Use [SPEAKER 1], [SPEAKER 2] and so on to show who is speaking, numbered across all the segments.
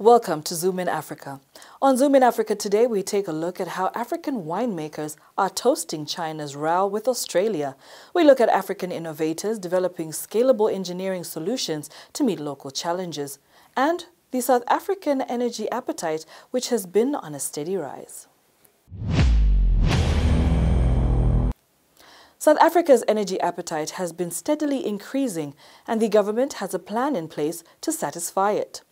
[SPEAKER 1] Welcome to Zoom in Africa. On Zoom in Africa today, we take a look at how African winemakers are toasting China's row with Australia. We look at African innovators developing scalable engineering solutions to meet local challenges, and the South African energy appetite, which has been on a steady rise. South Africa's energy appetite has been steadily increasing, and the government has a plan in place to satisfy it.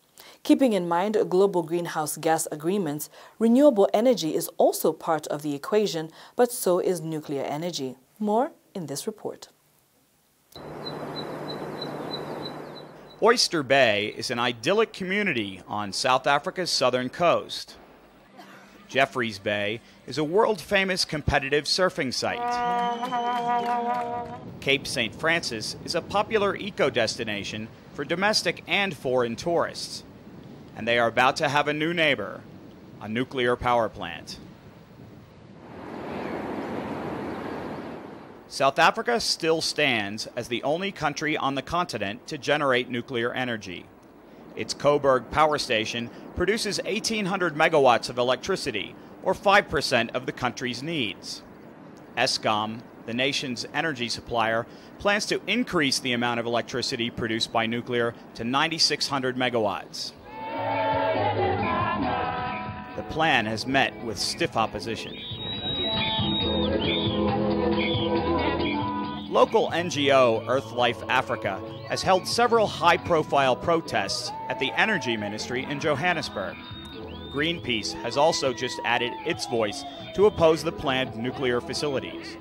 [SPEAKER 1] Keeping in mind global greenhouse gas agreements, renewable energy is also part of the equation, but so is nuclear energy. More in this report.
[SPEAKER 2] Oyster Bay is an idyllic community on South Africa's southern coast. Jeffreys Bay is a world-famous competitive surfing site. Cape St. Francis is a popular eco-destination for domestic and foreign tourists. And they are about to have a new neighbor, a nuclear power plant. South Africa still stands as the only country on the continent to generate nuclear energy. Its Coburg power station produces 1,800 megawatts of electricity, or 5% of the country's needs. Eskom, the nation's energy supplier, plans to increase the amount of electricity produced by nuclear to 9,600 megawatts. The plan has met with stiff opposition. Local NGO EarthLife Africa has held several high-profile protests at the Energy Ministry in Johannesburg. Greenpeace has also just added its voice to oppose the planned nuclear facilities.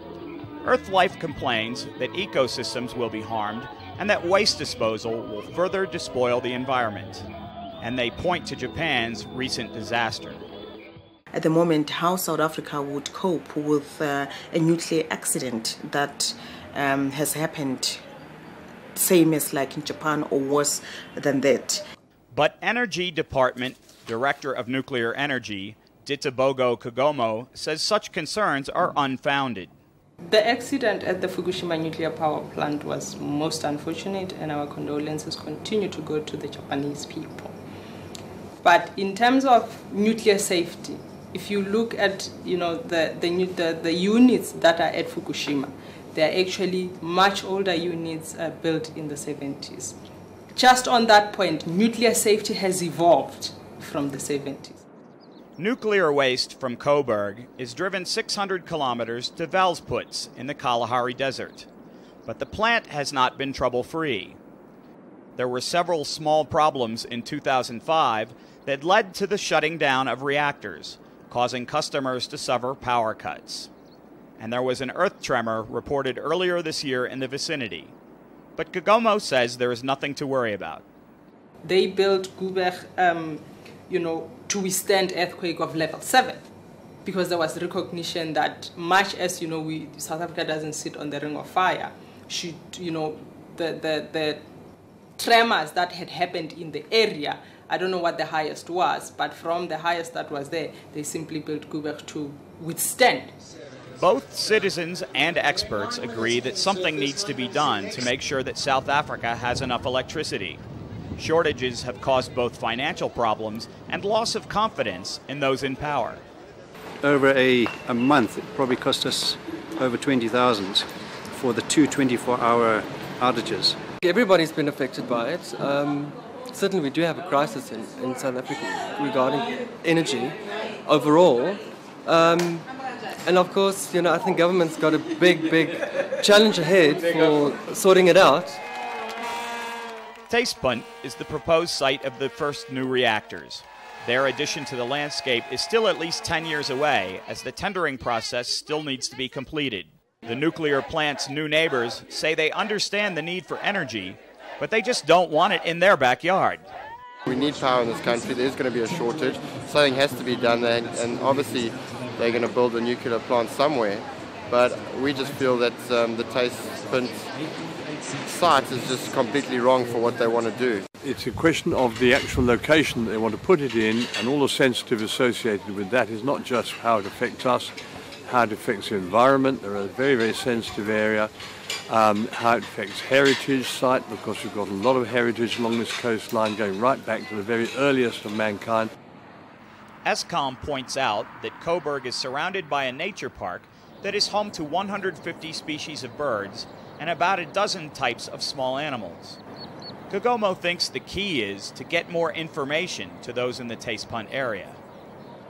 [SPEAKER 2] EarthLife complains that ecosystems will be harmed and that waste disposal will further despoil the environment. And they point to Japan's recent disaster.
[SPEAKER 3] At the moment, how South Africa would cope with a nuclear accident that has happened, same as like in Japan or worse than that.
[SPEAKER 2] But Energy Department Director of Nuclear Energy, Ditabogo Kagomo, says such concerns are unfounded.
[SPEAKER 4] The accident at the Fukushima nuclear power plant was most unfortunate, and our condolences continue to go to the Japanese people. But in terms of nuclear safety, if you look at the units that are at Fukushima, they are actually much older units built in the 70s. Just on that point, nuclear safety has evolved from the 70s.
[SPEAKER 2] Nuclear waste from Coburg is driven 600 kilometers to Valsputz in the Kalahari Desert. But the plant has not been trouble-free. There were several small problems in 2005 that led to the shutting down of reactors, causing customers to suffer power cuts. And there was an earth tremor reported earlier this year in the vicinity. But Kagomo says there is nothing to worry about.
[SPEAKER 4] They built Coburg, to withstand earthquake of level 7, because there was recognition that much as South Africa doesn't sit on the ring of fire, should the tremors that had happened in the area, I don't know what the highest was, but from the highest that was there, they simply built Coburg to withstand.
[SPEAKER 2] Both citizens and experts agree that something needs to be done to make sure that South Africa has enough electricity. Shortages have caused both financial problems and loss of confidence in those in power.
[SPEAKER 5] Over a month, it probably cost us over 20,000 for the two 24-hour outages.
[SPEAKER 6] Everybody's been affected by it. Certainly we do have a crisis in South Africa regarding energy overall. And of course, I think government's got a big challenge ahead for sorting it out.
[SPEAKER 2] Tastepunt is the proposed site of the first new reactors. Their addition to the landscape is still at least 10 years away, as the tendering process still needs to be completed. The nuclear plant's new neighbors say they understand the need for energy, but they just don't want it in their backyard.
[SPEAKER 7] We need power in this country. There's going to be a shortage. Something has to be done there, and obviously they're going to build a nuclear plant somewhere. But we just feel that the Tastepunt site is just completely wrong for what they want to do.
[SPEAKER 8] It's a question of the actual location that they want to put it in, and all the sensitive associated with that is not just how it affects us, how it affects the environment. They're a very, very sensitive area. How it affects heritage site, because we've got a lot of heritage along this coastline going right back to the very earliest of mankind.
[SPEAKER 2] Eskom points out that Coburg is surrounded by a nature park that is home to 150 species of birds and about a dozen types of small animals. Kagomo thinks the key is to get more information to those in the Taste Punt area.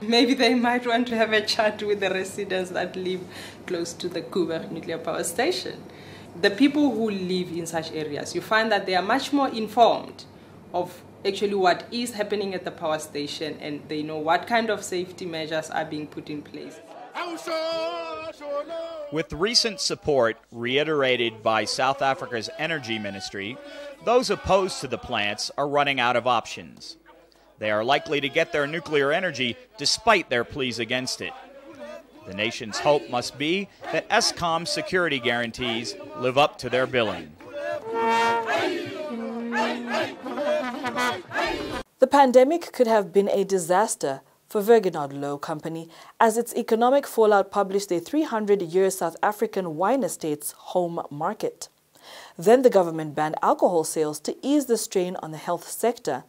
[SPEAKER 4] Maybe they might want to have a chat with the residents that live close to the Coburg nuclear power station. The people who live in such areas, you find that they are much more informed of actually what is happening at the power station, and they know what kind of safety measures are being put in place.
[SPEAKER 2] With recent support reiterated by South Africa's energy ministry, those opposed to the plants are running out of options. They are likely to get their nuclear energy despite their pleas against it. The nation's hope must be that Eskom's security guarantees live up to their billing.
[SPEAKER 1] The pandemic could have been a disaster for Vergenod Low Company, as its economic fallout published a 300-year South African wine estate's home market. Then the government banned alcohol sales to ease the strain on the health sector,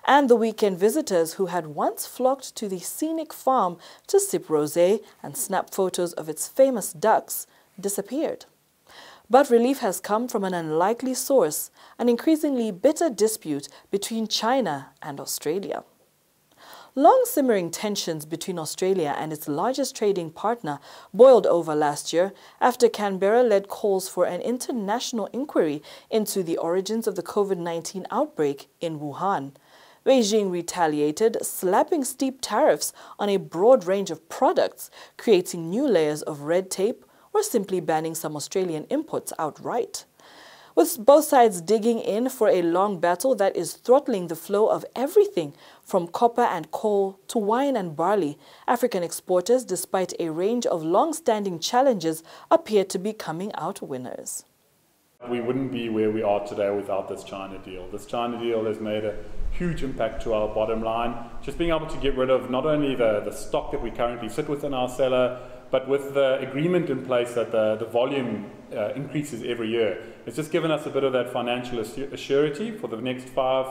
[SPEAKER 1] and the weekend visitors who had once flocked to the scenic farm to sip rosé and snap photos of its famous ducks disappeared. But relief has come from an unlikely source, an increasingly bitter dispute between China and Australia. Long-simmering tensions between Australia and its largest trading partner boiled over last year after Canberra led calls for an international inquiry into the origins of the COVID-19 outbreak in Wuhan. Beijing retaliated, slapping steep tariffs on a broad range of products, creating new layers of red tape, or simply banning some Australian imports outright. With both sides digging in for a long battle that is throttling the flow of everything from copper and coal to wine and barley, African exporters, despite a range of long-standing challenges, appear to be coming out winners.
[SPEAKER 9] We wouldn't be where we are today without this China deal. This China deal has made a huge impact to our bottom line. Just being able to get rid of not only the stock that we currently sit with in our cellar, but with the agreement in place that the volume increases every year. It's just given us a bit of that financial assurity for the next 5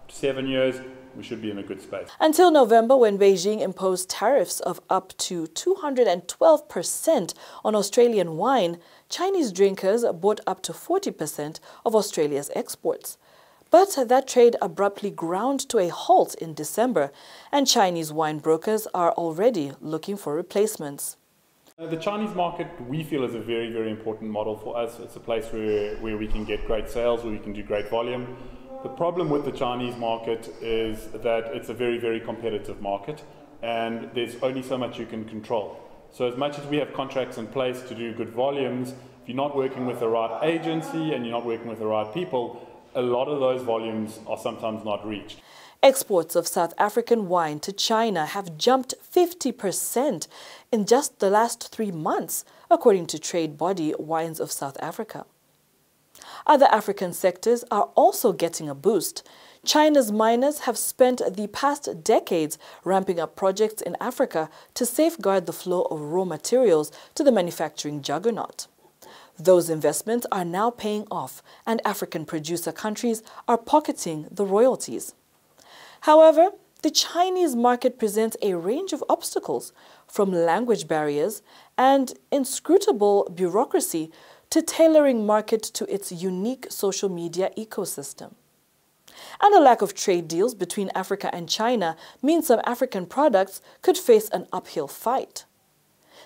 [SPEAKER 9] to 7 years. We should be in a good space.
[SPEAKER 1] Until November, when Beijing imposed tariffs of up to 212% on Australian wine, Chinese drinkers bought up to 40% of Australia's exports. But that trade abruptly ground to a halt in December, and Chinese wine brokers are already looking for replacements.
[SPEAKER 9] The Chinese market, we feel, is a very, very important model for us. It's a place where we can get great sales, where we can do great volume. The problem with the Chinese market is that it's a very, very competitive market, and there's only so much you can control. So as much as we have contracts in place to do good volumes, if you're not working with the right agency and you're not working with the right people, a lot of those volumes are sometimes not reached.
[SPEAKER 1] Exports of South African wine to China have jumped 50% in just the last 3 months, according to trade body Wines of South Africa. Other African sectors are also getting a boost. China's miners have spent the past decades ramping up projects in Africa to safeguard the flow of raw materials to the manufacturing juggernaut. Those investments are now paying off, and African producer countries are pocketing the royalties. However, the Chinese market presents a range of obstacles, from language barriers and inscrutable bureaucracy to tailoring market to its unique social media ecosystem. And a lack of trade deals between Africa and China means some African products could face an uphill fight.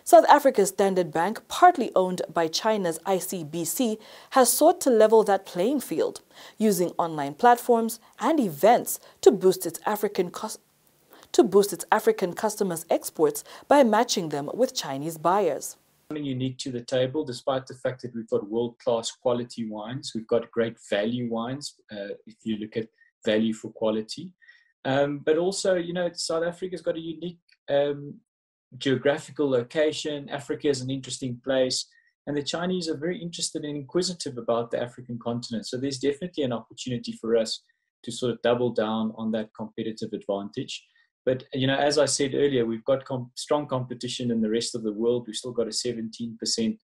[SPEAKER 1] South Africa's Standard Bank, partly owned by China's ICBC, has sought to level that playing field, using online platforms and events to boost its African customers' exports by matching them with Chinese buyers.
[SPEAKER 10] Something unique to the table, despite the fact that we've got world-class quality wines. We've got great value wines, if you look at value for quality. But also, you know, South Africa's got a unique geographical location. Africa is an interesting place, and the Chinese are very interested and inquisitive about the African continent. So there's definitely an opportunity for us to sort of double down on that competitive advantage. But, as I said earlier, we've got strong competition in the rest of the world. We've still got a 17%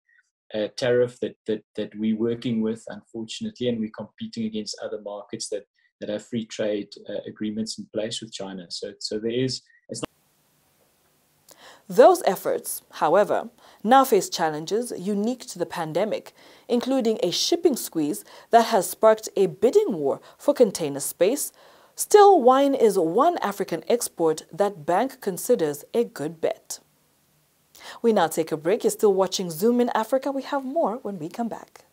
[SPEAKER 10] tariff that we're working with, unfortunately, and we're competing against other markets that have free trade agreements in place with China. So there is...
[SPEAKER 1] Those efforts, however, now face challenges unique to the pandemic, including a shipping squeeze that has sparked a bidding war for container space. Still, wine is one African export that Bank considers a good bet. We now take a break. You're still watching Zoom in Africa. We have more when we come back.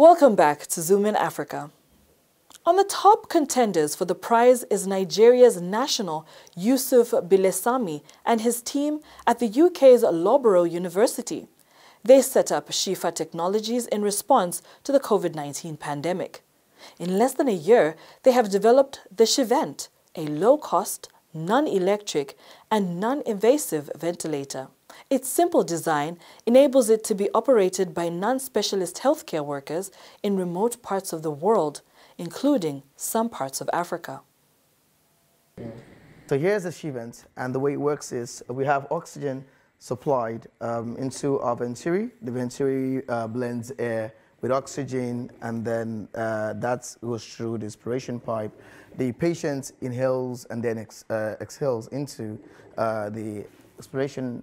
[SPEAKER 1] Welcome back to Zoom in Africa. On the top contenders for the prize is Nigeria's national Yusuf Bilesami and his team at the UK's Loughborough University. They set up Shifa Technologies in response to the COVID-19 pandemic. In less than a year, they have developed the Shivent, a low-cost, non-electric and non-invasive ventilator. Its simple design enables it to be operated by non-specialist healthcare workers in remote parts of the world, including some parts of Africa.
[SPEAKER 11] So here's the Shivent, and the way it works is we have oxygen supplied into our venturi. The venturi blends air with oxygen, and then that goes through the expiration pipe. The patient inhales and then exhales into the expiration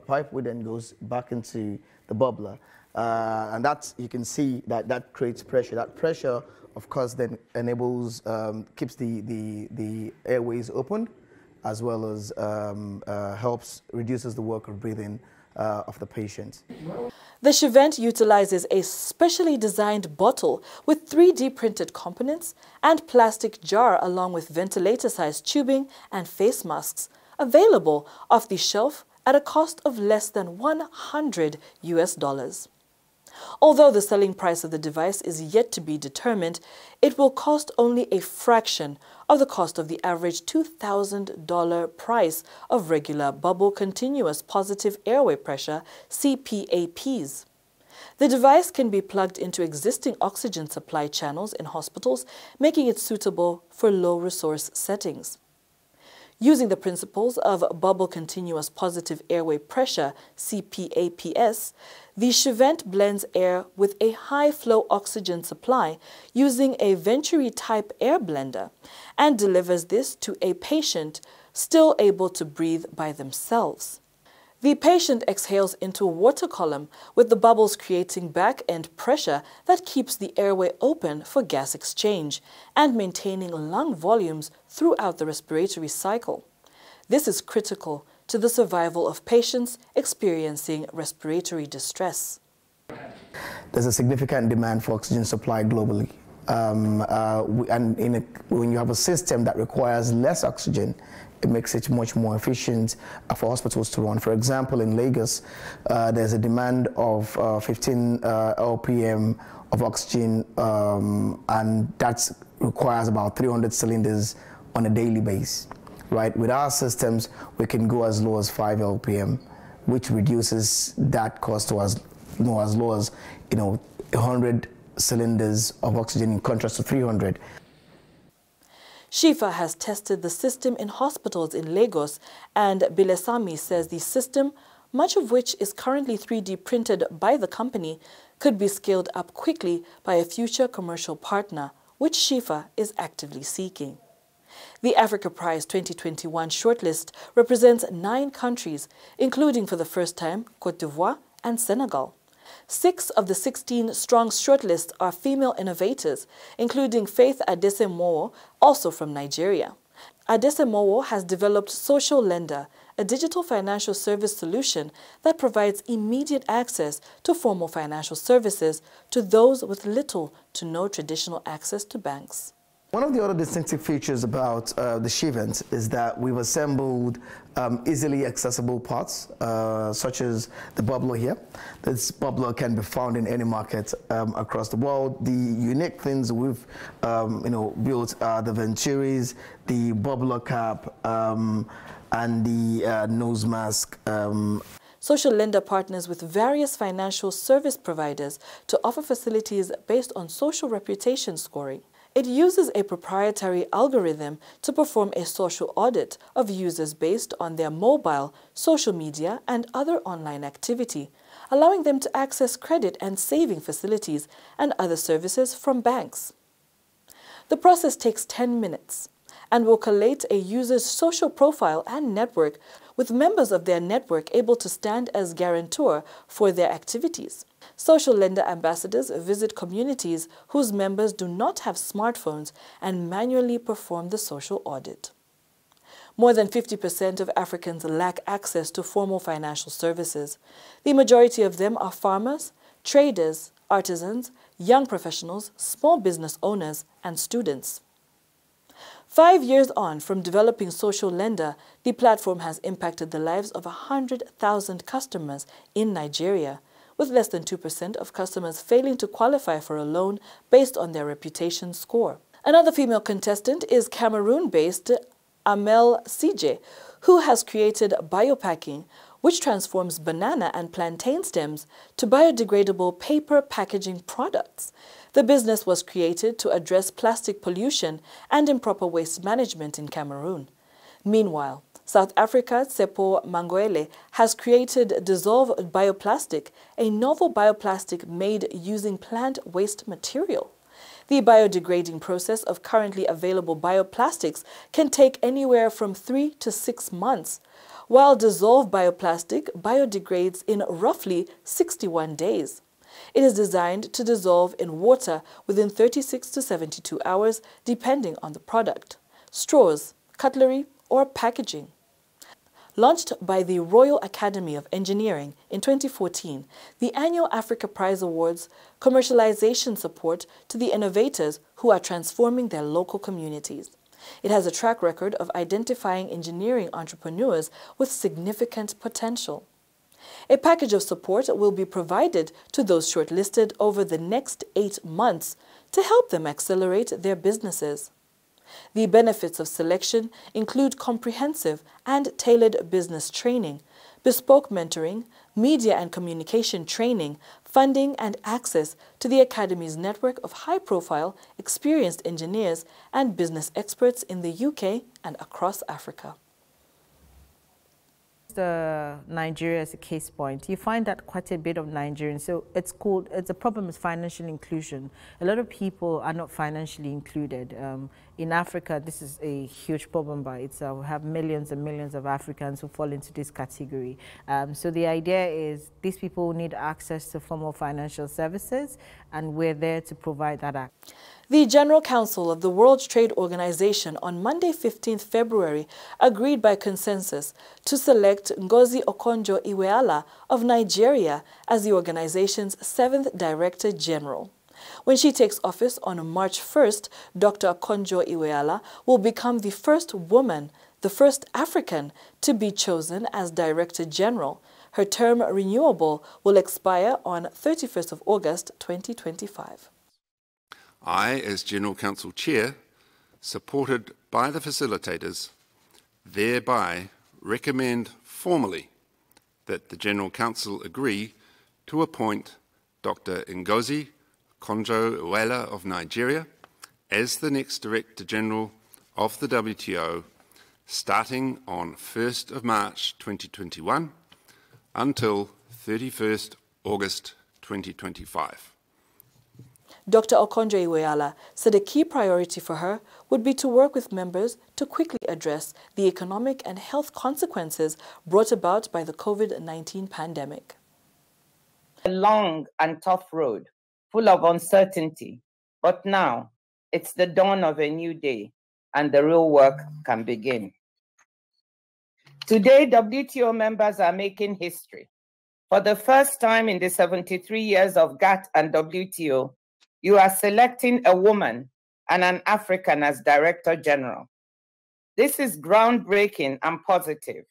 [SPEAKER 11] pipe, which then goes back into the bubbler. And that's, you can see that creates pressure. That pressure, of course, then enables, keeps the airways open, as well as reduces the work of breathing of the patient.
[SPEAKER 1] The Shivent utilizes a specially designed bottle with 3D printed components and plastic jar, along with ventilator-sized tubing and face masks, available off the shelf at a cost of less than $100 US. Although the selling price of the device is yet to be determined, it will cost only a fraction of the cost of the average $2,000 price of regular bubble continuous positive airway pressure CPAPs. The device can be plugged into existing oxygen supply channels in hospitals, making it suitable for low-resource settings. Using the principles of bubble continuous positive airway pressure CPAPs, the Shivent blends air with a high-flow oxygen supply using a Venturi-type air blender and delivers this to a patient still able to breathe by themselves. The patient exhales into a water column, with the bubbles creating back-end pressure that keeps the airway open for gas exchange and maintaining lung volumes throughout the respiratory cycle. This is critical to the survival of patients experiencing respiratory distress.
[SPEAKER 11] There's a significant demand for oxygen supply globally. And when you have a system that requires less oxygen, it makes it much more efficient for hospitals to run. For example, in Lagos, there's a demand of 15 LPM of oxygen, and that requires about 300 cylinders on a daily basis. Right? With our systems, we can go as low as 5 LPM, which reduces that cost to as low as 100 cylinders of oxygen in contrast to 300.
[SPEAKER 1] Shifa has tested the system in hospitals in Lagos, and Bilesami says the system, much of which is currently 3D printed by the company, could be scaled up quickly by a future commercial partner, which Shifa is actively seeking. The Africa Prize 2021 shortlist represents 9 countries, including for the first time Côte d'Ivoire and Senegal. 6 of the 16-strong shortlists are female innovators, including Faith Adesemowo, also from Nigeria. Adesemowo has developed Social Lender, a digital financial service solution that provides immediate access to formal financial services to those with little to no traditional access to banks.
[SPEAKER 11] One of the other distinctive features about the Shivent is that we've assembled easily accessible parts, such as the bubbler here. This bubbler can be found in any market across the world. The unique things we've built are the venturis, the bubbler cap, and the nose mask.
[SPEAKER 1] Social Lender partners with various financial service providers to offer facilities based on social reputation scoring. It uses a proprietary algorithm to perform a social audit of users based on their mobile, social media, and other online activity, allowing them to access credit and saving facilities and other services from banks. The process takes 10 minutes and will collate a user's social profile and network, with members of their network able to stand as guarantor for their activities. Social Lender ambassadors visit communities whose members do not have smartphones and manually perform the social audit. More than 50% of Africans lack access to formal financial services. The majority of them are farmers, traders, artisans, young professionals, small business owners, and students. 5 years on from developing Social Lender, the platform has impacted the lives of 100,000 customers in Nigeria, with less than 2% of customers failing to qualify for a loan based on their reputation score. Another female contestant is Cameroon-based Amel CJ, who has created biopacking, which transforms banana and plantain stems to biodegradable paper packaging products. The business was created to address plastic pollution and improper waste management in Cameroon. Meanwhile, South Africa's Seppo Mangoele has created Dissolve Bioplastic, a novel bioplastic made using plant waste material. The biodegrading process of currently available bioplastics can take anywhere from 3 to 6 months, while Dissolve Bioplastic biodegrades in roughly 61 days. It is designed to dissolve in water within 36 to 72 hours, depending on the product, straws, cutlery, or packaging. Launched by the Royal Academy of Engineering in 2014, the annual Africa Prize awards commercialization support to the innovators who are transforming their local communities. It has a track record of identifying engineering entrepreneurs with significant potential. A package of support will be provided to those shortlisted over the next 8 months to help them accelerate their businesses. The benefits of selection include comprehensive and tailored business training, bespoke mentoring, media and communication training, funding, and access to the Academy's network of high-profile, experienced engineers and business experts in the UK and across Africa.
[SPEAKER 12] Nigeria as a case point, you find that quite a bit of Nigerians, so the problem is financial inclusion. A lot of people are not financially included. In Africa, this is a huge problem by itself. We have millions and millions of Africans who fall into this category. So the idea is these people need access to formal financial services, and we're there to provide that access.
[SPEAKER 1] The General Council of the World Trade Organization on Monday, 15th February, agreed by consensus to select Ngozi Okonjo-Iweala of Nigeria as the organization's 7th Director General. When she takes office on March 1st, Dr. Okonjo-Iweala will become the first woman, the first African, to be chosen as Director General. Her term renewable will expire on 31st of August 2025.
[SPEAKER 13] I, as General Council Chair, supported by the facilitators, thereby recommend formally that the General Council agree to appoint Dr. Ngozi Okonjo-Iweala of Nigeria as the next Director General of the WTO, starting on 1st of March 2021 until 31st August 2025.
[SPEAKER 1] Dr. Okonjo-Iweala said a key priority for her would be to work with members to quickly address the economic and health consequences brought about by the COVID-19 pandemic.
[SPEAKER 14] A long and tough road, full of uncertainty, but now it's the dawn of a new day and the real work can begin. Today, WTO members are making history. For the first time in the 73 years of GATT and WTO, you are selecting a woman and an African as Director General. This is groundbreaking and positive.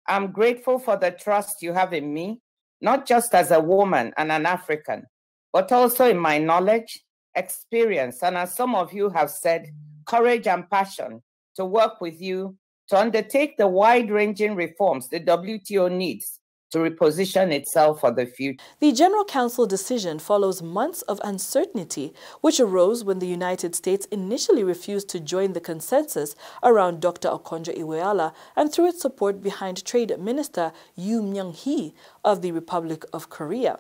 [SPEAKER 14] I'm grateful for the trust you have in me, not just as a woman and an African, but also in my knowledge, experience, and as some of you have said, courage and passion to work with you to undertake the wide-ranging reforms the WTO needs to reposition itself for the future.
[SPEAKER 1] The General Council decision follows months of uncertainty, which arose when the United States initially refused to join the consensus around Dr. Okonjo-Iweala and threw its support behind Trade Minister Yoo Myung-hee of the Republic of Korea.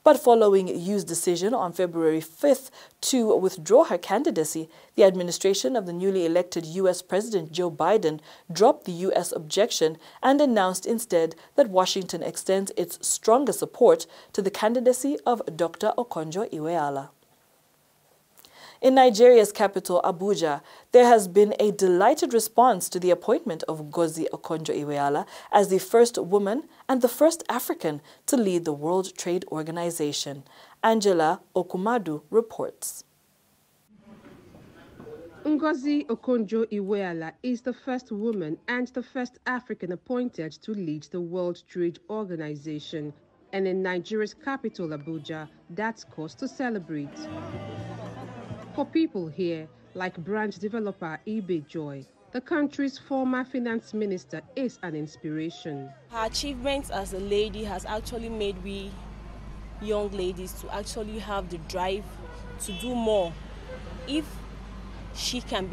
[SPEAKER 1] But following Yoo's decision on February 5th to withdraw her candidacy, the administration of the newly elected U.S. President Joe Biden dropped the U.S. objection and announced instead that Washington extends its stronger support to the candidacy of Dr. Okonjo-Iweala. In Nigeria's capital, Abuja, there has been a delighted response to the appointment of Ngozi Okonjo-Iweala as the first woman and the first African to lead the World Trade Organization. Angela Okumadu reports.
[SPEAKER 15] Ngozi Okonjo-Iweala is the first woman and the first African appointed to lead the World Trade Organization. And in Nigeria's capital, Abuja, that's cause to celebrate. For people here, like branch developer Ibe Joy, the country's former finance minister is an inspiration.
[SPEAKER 16] Her achievements as a lady has actually made we young ladies to actually have the drive to do more. If she can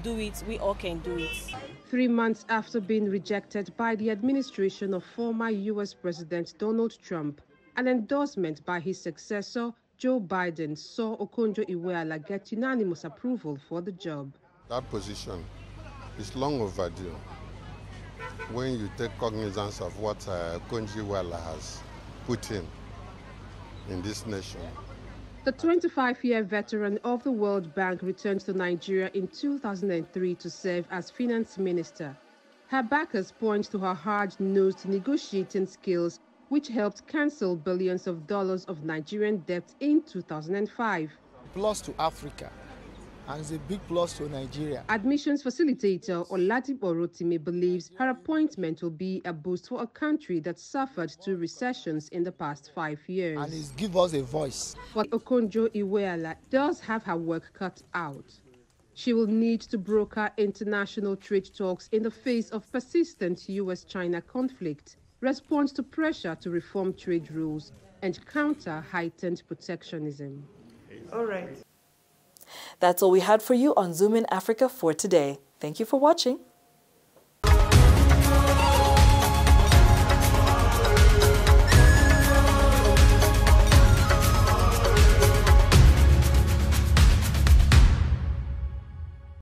[SPEAKER 16] do it, we all can do it.
[SPEAKER 15] 3 months after being rejected by the administration of former U.S. President Donald Trump, an endorsement by his successor, Joe Biden, saw Okonjo-Iweala get unanimous approval for the job.
[SPEAKER 17] That position is long overdue when you take cognizance of what Okonjo-Iweala has put in this nation.
[SPEAKER 15] The 25-year veteran of the World Bank returned to Nigeria in 2003 to serve as finance minister. Her backers point to her hard-nosed negotiating skills, which helped cancel billions of dollars of Nigerian debt in 2005.
[SPEAKER 18] Plus to Africa, and it's a big plus to Nigeria.
[SPEAKER 15] Admissions facilitator Oladipo Rotimi believes her appointment will be a boost for a country that suffered 2 recessions in the past 5 years.
[SPEAKER 18] And it's give us a voice.
[SPEAKER 15] But Okonjo-Iweala does have her work cut out. She will need to broker international trade talks in the face of persistent U.S.-China conflict, respond to pressure to reform trade rules, and counter heightened protectionism.
[SPEAKER 1] All right. That's all we had for you on Zoom in Africa for today. Thank you for watching.